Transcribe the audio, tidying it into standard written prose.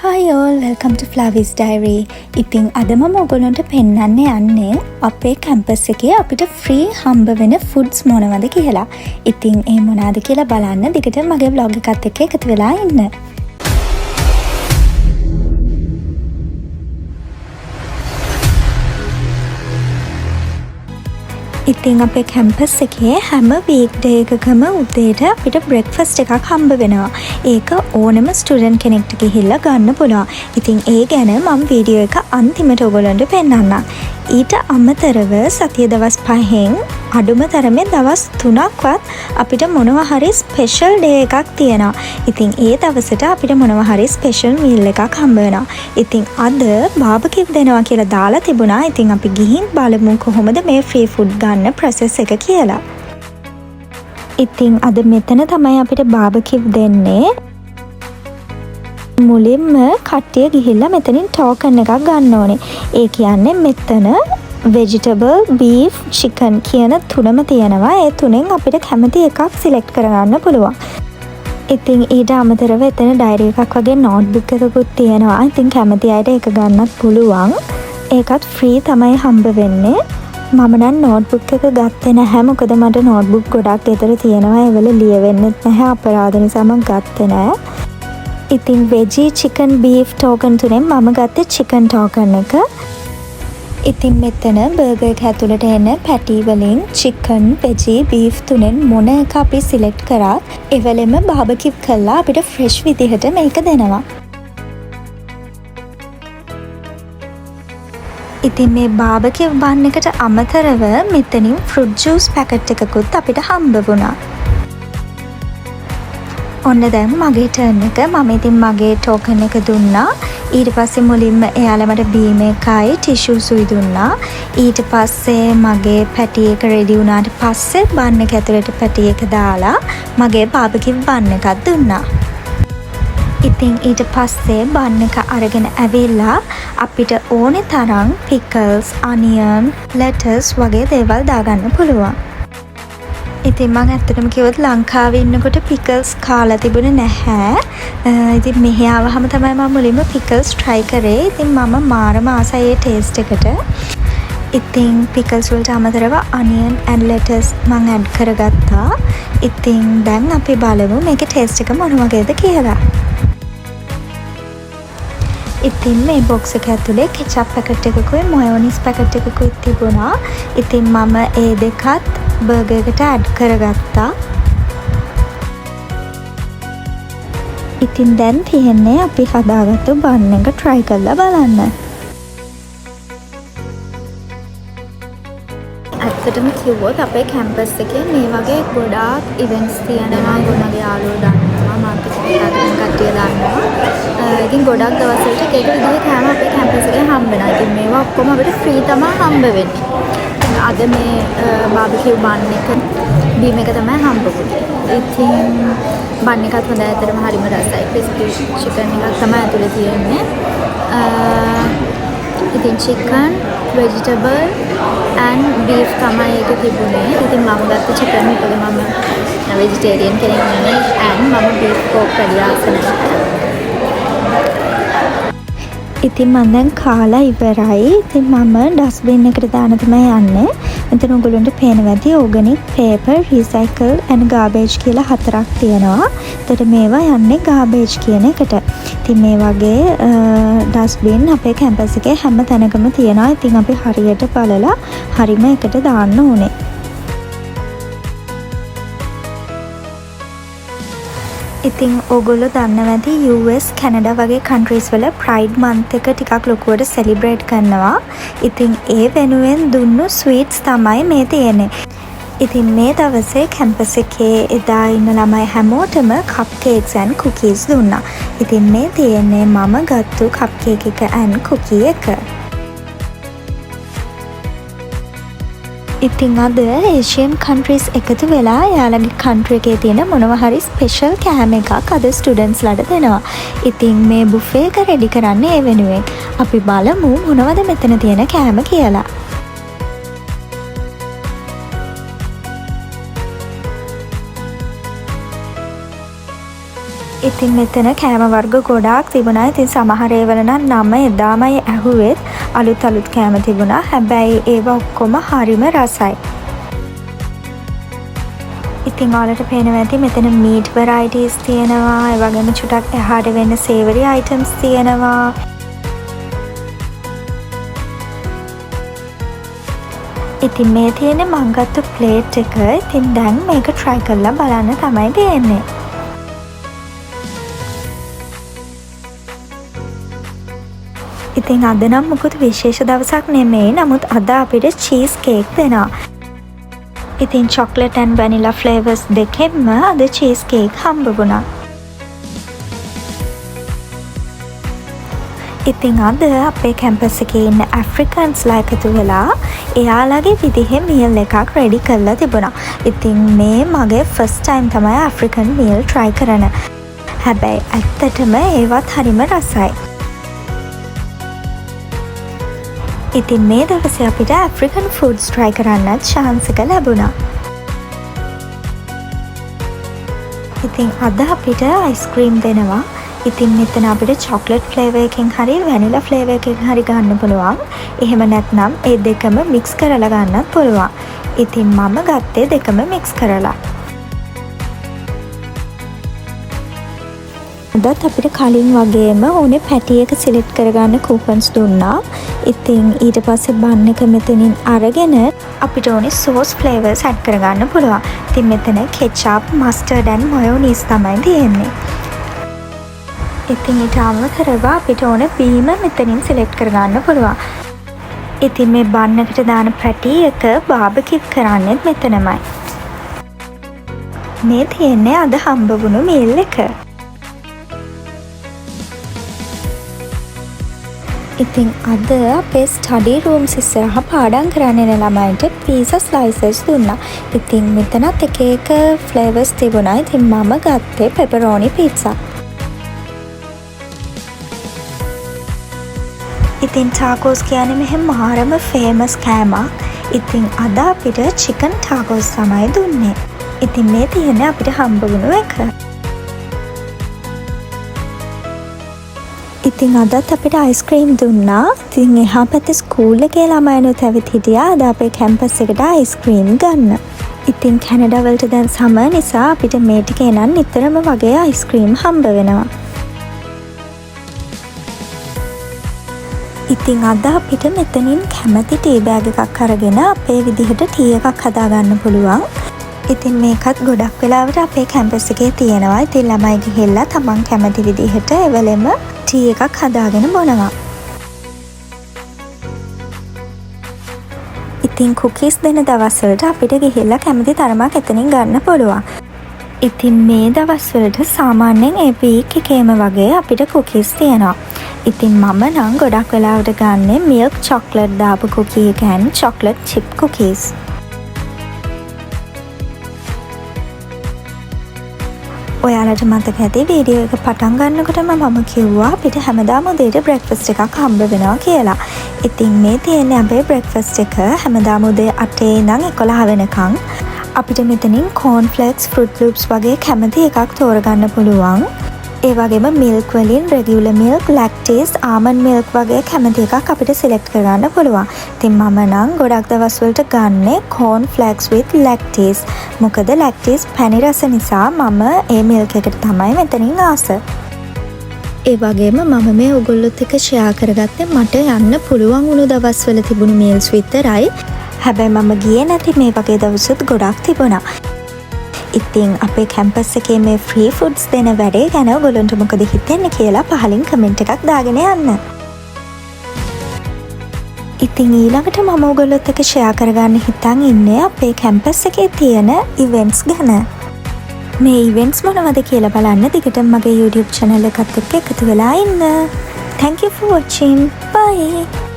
Hi all, welcome to Flavi's Diary. ඉතින් අද මම ඔයගොල්ලන්ට පෙන්වන්න යන්නේ අපේ කැම්පස් එකේ අපිට ෆ්‍රී හම්බ වෙන ෆුඩ්ස් මොනවද කියලා. ඉතින් ඒ මොනවාද කියලා බලන්න දිගට මගේ vlog එකත් එක්ක එකතු වෙලා ඉන්න. ඉතින් අපේ කැම්පස් එකේ හැම වීක්ඩේ එකකම උදේට අපිට බ්‍රෙක්ෆාස්ට් එකක් හම්බ වෙනවා. ඒක ඕනම ස්ටුඩන්ට් කෙනෙක්ට ගිහිල්ලා ගන්න පුළුවන්. ඉතින් ඒ ගැන මම වීඩියෝ එක අන්තිමට ඔයගොල්ලන්ට පෙන්නන්නම්. ඊට අමතරව සතිය දවස් 5න් අඩුම තරමේ දවස් 3ක්වත් අපිට මොනවා හරි ස්පෙෂල් ඩේ එකක් තියෙනවා. ඉතින් ඒ දවසට අපිට මොනවා හරි ස්පෙෂල් මීල් එකක් හම්බ වෙනවා. ඉතින් අද බාබකිව් දෙනවා කියලා දාලා තිබුණා. ඉතින් අපි ගිහින් බලමු කොහොමද මේ ෆ්‍රී ෆුඩ් ගන්න ප්‍රොසෙස් එක කියලා. ඉතින් අද මෙතන තමයි අපිට බාබකිව් දෙන්නේ. මුලින්ම කට්ටිය ගිහිල්ලා මෙතනින් ටෝකන් එකක් ගන්න ඕනේ. ඒ කියන්නේ මෙතන vegetable, beef, chicken කියන තුනම තියෙනවා. ඒ තුනෙන් අපිට කැමති එකක් සිලෙක්ට් කරගන්න පුළුවන්. ඉතින් ඊට අමතරව එතන ඩයරි එකක් වගේ නෝට්බුක් එකකුත් තියෙනවා. ඉතින් කැමති අයට ඒක ගන්නත් පුළුවන්. ඒකත් ෆ්‍රී තමයි හම්බ වෙන්නේ. මම නම් නෝට්බුක් එක ගත්තේ නැහැ. මොකද මට නෝට්බුක් ගොඩක් ගෙදර තියෙනවා. ඒවල ලියවෙන්නෙත් නැහැ. අපරාධ නිසා මම ගත්තේ නැහැ. ඉතින් veggie, chicken, beef token තුනෙන් මම ගත්තේ chicken token එක. ඉතින් මෙතන බර්ගර් එක ඇතුළට එන පැටි වලින් chicken, veggie, beef තුනෙන් මොන එක අපි සිලෙක්ට් කරත් එවලෙම බාබකිව් කරලා අපිට ෆ්‍රෙෂ් විදිහට මේක දෙනවා. ඉතින් මේ බාබකිව් බන් එකට අමතරව මෙතනින් ෆෘට් ජූස් පැකට් එකකුත් අපිට හම්බ වුණා. ඔන්න දැන් මගේ ටර්න් එක. මම ඉතින් මගේ ටෝකන් එක දුන්නා. ඊට පස්සේ මුලින්ම එයාලා මට බීම එකයි ටිෂු සුයි දුන්නා. ඊට පස්සේ මගේ පැටි එක රෙඩි වුණාට පස්සේ බන් එක ඇතුළට පැටි එක දාලා මගේ බාබකිව් බන් එකක් දුන්නා. ඉතින් ඊට පස්සේ බන් එක අරගෙන ඇවිල්ලා අපිට ඕනේ තරම් පිකල්ස්, අනියන්, ලෙටස් වගේ දේවල් දාගන්න පුළුවන්. ඉතින් මම ඇත්තටම කිව්වොත් ලංකාවේ ඉන්නකොට පිකල්ස් කාලා තිබුණේ නැහැ. ඉතින් මෙහි ආවහම තමයි මම මුලින්ම පිකල්ස් try කරේ. ඉතින් මම මාරම ආසයි ඒ ටේස්ට් එකට. ඉතින් පිකල්ස් වලට අමතරව onion and lettuce මම ඇඩ් කරගත්තා. ඉතින් දැන් අපි බලමු මේකේ ටේස්ට් එක මොන වගේද කියලා. ඉතින් මේ බොක්ස් එක ඇතුලේ කෙචප් පැකට් එකකුයි මොයොනිස් පැකට් එකකුයි තිබුණා. ඉතින් මම ඒ දෙකත් බර්ගර් එකට ඇඩ් කරගත්තා. ඉතින් දැන් තියෙන්නේ අපි හදාගත්තු බන් එක try කරලා බලන්න. ඇත්තටම කිව්වොත් අපේ කැම්පස් එකේ මේ වගේ ගොඩාක් ඉවෙන්ට්ස් තියෙනවා. මගේ යාළුවෝ දන්නවා, මාර්කටිං කරන කට්ටිය දන්නවා. ඉතින් ගොඩක් දවස්වලට එක එක විදිහේ කෑම අපේ කැම්පස් එකේ හම්බ වෙනවා. ඉතින් මේවා ඔක්කොම අපිට ෆ්‍රී තමයි හම්බ වෙන්නේ. අද මේ බාබකිව් බන් එක බීම එක තමයි හම්බ වුනේ. ඉතින් බන් එකත් හොඳයි. ඇත්තටම හරිම රසයි. ක්‍රිස්පි චිකන් එකක් තමයි ඇතුලේ තියෙන්නේ. ඉතින් chicken, vegetable and beef තමයි ඒක තිබුණේ. ඉතින් මම ගත්ත chicken මොකද මම vegetarian කෙනෙක් නෙමෙයි and මම beef pork වැඩි ආස නැහැ. ඉතින් මම දැන් කාලා ඉවරයි. ඉතින් මම ඩස්බින් එකට දාන්න තමයි යන්නේ. මෙතන ඔයගොල්ලන්ට පේනවා ඇති organic, paper, recycle and garbage කියලා හතරක් තියෙනවා. එතකොට මේවා යන්නේ garbage කියන එකට. ඉතින් මේ වගේ ඩස්බින් අපේ කැම්පස් එකේ හැම තැනකම තියෙනවා. ඉතින් අපි හරියට බලලා හරිම එකට දාන්න ඕනේ. ඉතින් ඕගොල්ලෝ දන්නවා ඇති US, කැනඩා වගේ countries වල Pride month එක ටිකක් ලොකුවට celebrate කරනවා. ඉතින් ඒ වෙනුවෙන් දුන්නු sweets තමයි මේ තියෙන්නේ. ඉතින් මේ දවසේ කැම්පස් එකේ එදා ඉන්න ළමයි හැමෝටම cupcakes and cookies දුන්නා. ඉතින් මේ තියෙන්නේ මම ගත්තු cupcake එක and cookie එක. ඉතින් අද ඒෂියන් countries එකතු වෙලා යාළගේ country එකේ තියෙන මොනවා හරි ස්පෙෂල් කෑම එකක් අද ස්ටුඩන්ට්ස් ලාට දෙනවා. ඉතින් මේ බුෆේ එක රෙඩි කරන්නේ ඒ වෙනුවෙන්. අපි බලමු මොනවද මෙතන තියෙන කෑම කියලා. ඉතින් මෙතන කෑම වර්ග ගොඩාක් තිබුණා. ඉතින් සමහර ඒවල නම් නම එදාමයි ඇහුවෙත් අලුත් කෑම තිබුණා. හැබැයි ඒවා ඔක්කොම හරිම රසයි. ඉතින් ඔයාලට පේනවා ඇති මෙතන මීට් වෙරයිටිස් තියෙනවා. ඒ වගේම චුටක් එහාට වෙන්න සේවරි අයිටම්ස් තියෙනවා. ඉතින් මේ තියෙන්නේ මං ගත්ත ප්ලේට් එක. ඉතින් දැන් මේක try කරලා බලන්න තමයි තියෙන්නේ. ඉතින් අද නම් මොකද විශේෂ දවසක් නෙමෙයි. නමුත් අද අපිට චීස් කේක් දෙනවා. ඉතින් chocolate and vanilla flavors දෙකෙන්ම අද චීස් කේක් හම්බ වුණා. ඉතින් අද අපේ කැම්පස් එකේ ඉන්න ඇෆ්‍රිකන්ස්ලා එකතු වෙලා එයාලගේ විදිහේ මීල් එකක් රෙඩි කරලා තිබුණා. ඉතින් මේ මගේ ෆස්ට් ටයිම් තමයි ඇෆ්‍රිකන් මීල් try කරන. හැබැයි ඇත්තටම ඒවත් හරිම රසයි. ඉතින් මේ දවසේ අපිට ඇෆ්‍රිකන් ෆුඩ්ස් try කරන්නත් chance එක ලැබුණා. ඉතින් අද අපිට අයිස්ක්‍රීම් දෙනවා. ඉතින් මෙතන අපිට chocolate flavor එකකින් හරි vanilla flavor එකකින් හරි ගන්න පුළුවන්. එහෙම නැත්නම් ඒ දෙකම mix කරලා ගන්නත් පුළුවන්. ඉතින් මම ගත්තේ දෙකම mix කරලා. අදත් අපිට කලින් වගේම ඕනේ පැටි එක සිලෙක්ට් කරගන්න කූපන්ස් දුන්නා. ඉතින් ඊට පස්සේ බන් එක මෙතනින් අරගෙන අපිට ඕනේ සෝස් ෆ්ලේවර්ස් ඇඩ් කරගන්න පුළුවන්. ඉතින් මෙතන කෙචප්, මස්ටර්ඩ් and මයොනීස් තමයි තියෙන්නේ. ඉතින් ඊට අමතරව අපිට ඕනේ බීම මෙතනින් සිලෙක්ට් කරගන්න පුළුවන්. ඉතින් මේ බන් එකට දාන පැටි එක බාබකියු කරන්නේත් මෙතනමයි. මේ තියෙන්නේ අද හම්බ වුණු මීල් එක. ඉතින් අද අපේ ස්ටඩි රූම්ස් ඉස්සරහ පාඩම් කරන්න එන ළමයින්ට පීසා ස්ලයිසර්ස් දුන්නා. ඉතින් මෙතනත් එක එක ෆ්ලේවර්ස් තිබුණා. ඉතින් මම ගත්තේ පෙපරෝනි පීට්සා. ඉතින් ටාකෝස් කියන්නේ මෙහෙම මහරම ෆේමස් කෑමක්. ඉතින් අද අපිට චිකන් ටාකෝස් තමයි දුන්නේ. ඉතින් මේ තියෙන්නේ අපිට හම්බ වුණු එක. ඉතින් අදත් අපිට අයිස්ක්‍රීම් දුන්නා. ඉතින් එහා පැත්තේ ස්කූල් එකේ ළමයිනුත් ඇවිත් හිටියා අද අපේ කැම්පස් එකට අයිස්ක්‍රීම් ගන්න. ඉතින් කැනඩා වලට දැන් සමර් නිසා අපිට මේ ටික එනන් නිතරම වගේ අයිස්ක්‍රීම් හම්බ වෙනවා. ඉතින් අද අපිට මෙතනින් කැමති ටී බෑග් එකක් අරගෙන අපේ විදිහට ටී එකක් හදාගන්න පුළුවන්. ඉතින් මේකත් ගොඩක් වෙලාවට අපේ කැම්පස් එකේ තියෙනවා. ඉතින් ළමයි ගිහිල්ලා තමන් කැමති විදිහට එවලෙම ටී එකක් හදාගෙන බොනවා. ඉතින් කුකීස් දෙන දවස්වලට අපිට ගිහිල්ලා කැමති තරමක් එතනින් ගන්න පුළුවන්. ඉතින් මේ දවස්වලට සාමාන්‍යයෙන් ඒ වීක් එකේම වගේ අපිට කුකීස් තියෙනවා. ඉතින් මම නම් ගොඩක් වෙලාවට ගන්නේ මිල්ක් චොක්ලට් දාපු කුකී එක and චොක්ලට් චිප් කුකීස්. ඔයාලට මතක ඇති වීඩියෝ එක පටන් ගන්නකොටම මම කිව්වා අපිට හැමදාම උදේට බ්‍රෙක්ෆාස්ට් එකක් හම්බ වෙනවා කියලා. ඉතින් මේ තියෙන්නේ අපේ බ්‍රෙක්ෆාස්ට් එක හැමදාම උදේ 8 ඉඳන් 11 වෙනකන්. අපිට මෙතනින් corn flakes, fruit loops වගේ කැමති එකක් තෝරගන්න පුළුවන්. ඒ වගේම මිල්ක් වලින් රෙගියුලර් මිල්ක්, ලැක්ටේස්, ආමන්ඩ් මිල්ක් වගේ කැමති එකක් අපිට සිලෙක්ට් කරගන්න පුළුවන්. ඉතින් මම නම් ගොඩක් දවස් වලට ගන්නේ corn flakes with lactase. මොකද ලැක්ටේස් පැණි රස නිසා මම ඒ මිල්ක් එකට තමයි මෙතනින් ආස. ඒ වගේම මම මේ ඔයගොල්ලොත් එක්ක ෂෙයා කරගත්තේ මට යන්න පුළුවන් වුණු දවස්වල තිබුණු මීල්ස් විතරයි. හැබැයි මම ගියේ නැති මේ වගේ දවසුත් ගොඩක් තිබුණා. ඉතින් අපේ කැම්පස් එකේ මේ ෆ්‍රී ෆුඩ්ස් දෙන වැඩේ ගැන ඔයගොල්ලන්ට මොකද හිතෙන්නේ කියලා පහලින් කමෙන්ට් එකක් දාගෙන යන්න. ඉතින් ඊළඟට මම ඔයගොල්ලොත් එක්ක ෂෙයා කරගන්න හිතන් ඉන්නේ අපේ කැම්පස් එකේ තියෙන ඉවෙන්ට්ස් ගැන. මේ ඉවෙන්ට්ස් මොනවද කියලා බලන්න දිගටම මගේ YouTube channel එකත් එක්ක එකතු වෙලා ඉන්න. Thank you for watching. Bye.